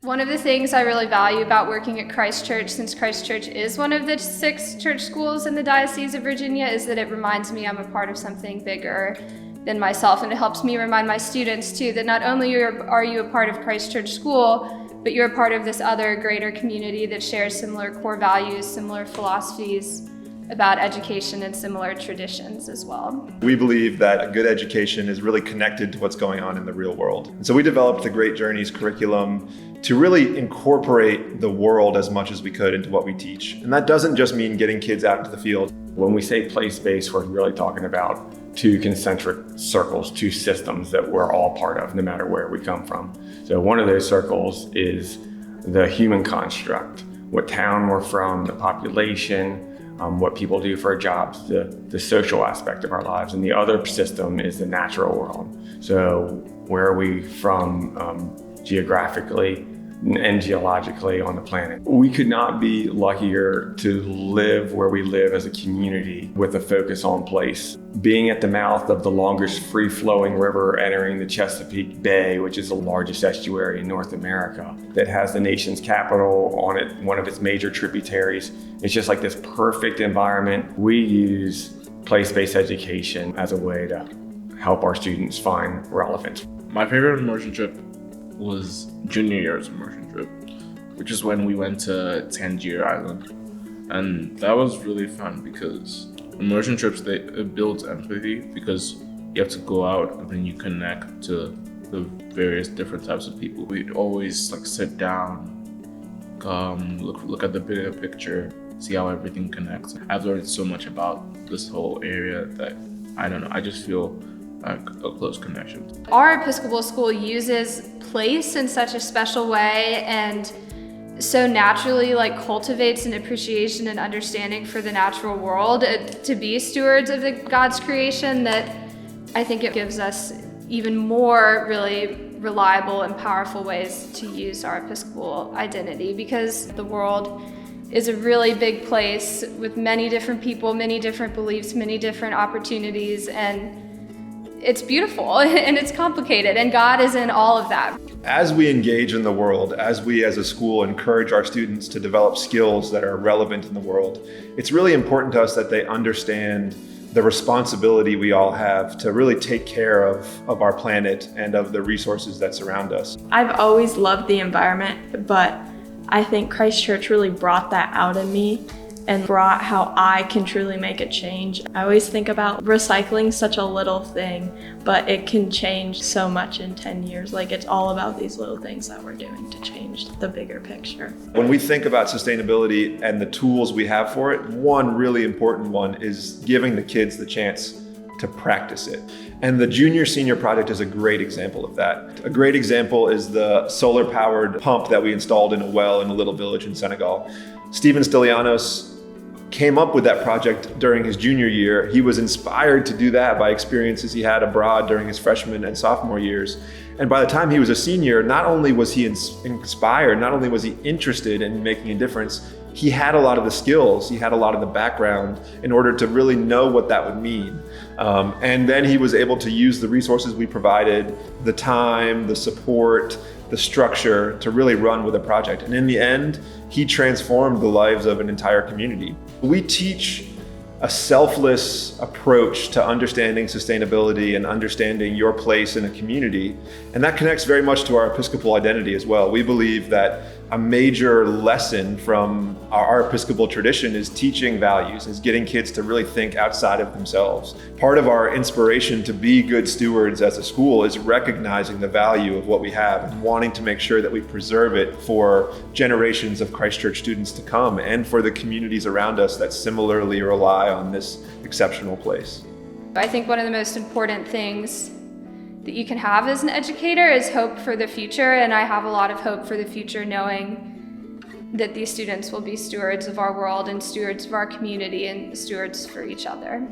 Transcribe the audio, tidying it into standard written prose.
One of the things I really value about working at Christchurch, since Christchurch is one of the 6 church schools in the Diocese of Virginia, is that it reminds me I'm a part of something bigger than myself, and it helps me remind my students too that not only are you a part of Christchurch School, but you're a part of this other greater community that shares similar core values, similar philosophies about education, and similar traditions as well. We believe that a good education is really connected to what's going on in the real world. And so we developed the Great Journeys curriculum to really incorporate the world as much as we could into what we teach. And that doesn't just mean getting kids out into the field. When we say place-based, we're really talking about 2 concentric circles, 2 systems that we're all part of, no matter where we come from. So one of those circles is the human construct, what town we're from, the population, what people do for jobs, the social aspect of our lives. And the other system is the natural world. So where are we from geographically and geologically on the planet? We could not be luckier to live where we live as a community with a focus on place. Being at the mouth of the longest free-flowing river entering the Chesapeake Bay, which is the largest estuary in North America, that has the nation's capital on it, one of its major tributaries. It's just like this perfect environment. We use place-based education as a way to help our students find relevance. My favorite immersion trip was junior year's immersion trip, which is when we went to Tangier Island. And that was really fun because immersion trips, it builds empathy because you have to go out and then you connect to the various different types of people. We'd always sit down, look at the bigger picture, see how everything connects. I've learned so much about this whole area that, I don't know, I just feel like a close connection. Our Episcopal school uses place in such a special way and so naturally cultivates an appreciation and understanding for the natural world to be stewards of God's creation that I think it gives us even more really reliable and powerful ways to use our Episcopal identity, because the world is a really big place with many different people, many different beliefs, many different opportunities, and it's beautiful and it's complicated, and God is in all of that. As we engage in the world, as we as a school encourage our students to develop skills that are relevant in the world, it's really important to us that they understand the responsibility we all have to really take care of our planet and of the resources that surround us. I've always loved the environment, but I think Christchurch really brought that out in me and brought how I can truly make a change. I always think about recycling, such a little thing, but it can change so much in 10 years. It's all about these little things that we're doing to change the bigger picture. When we think about sustainability and the tools we have for it, one really important one is giving the kids the chance to practice it. And the Junior Senior Project is a great example of that. A great example is the solar-powered pump that we installed in a well in a little village in Senegal. Stephen Stylianos came up with that project during his junior year. He was inspired to do that by experiences he had abroad during his freshman and sophomore years. And by the time he was a senior, not only was he inspired, not only was he interested in making a difference, he had a lot of the skills, he had a lot of the background in order to really know what that would mean. And then he was able to use the resources we provided, the time, the support, the structure to really run with a project. And in the end, he transformed the lives of an entire community. We teach a selfless approach to understanding sustainability and understanding your place in a community. And that connects very much to our Episcopal identity as well. We believe that a major lesson from our Episcopal tradition is teaching values, is getting kids to really think outside of themselves. Part of our inspiration to be good stewards as a school is recognizing the value of what we have and wanting to make sure that we preserve it for generations of Christchurch students to come and for the communities around us that similarly rely on this exceptional place. I think one of the most important things that you can have as an educator is hope for the future, and I have a lot of hope for the future knowing that these students will be stewards of our world and stewards of our community and stewards for each other.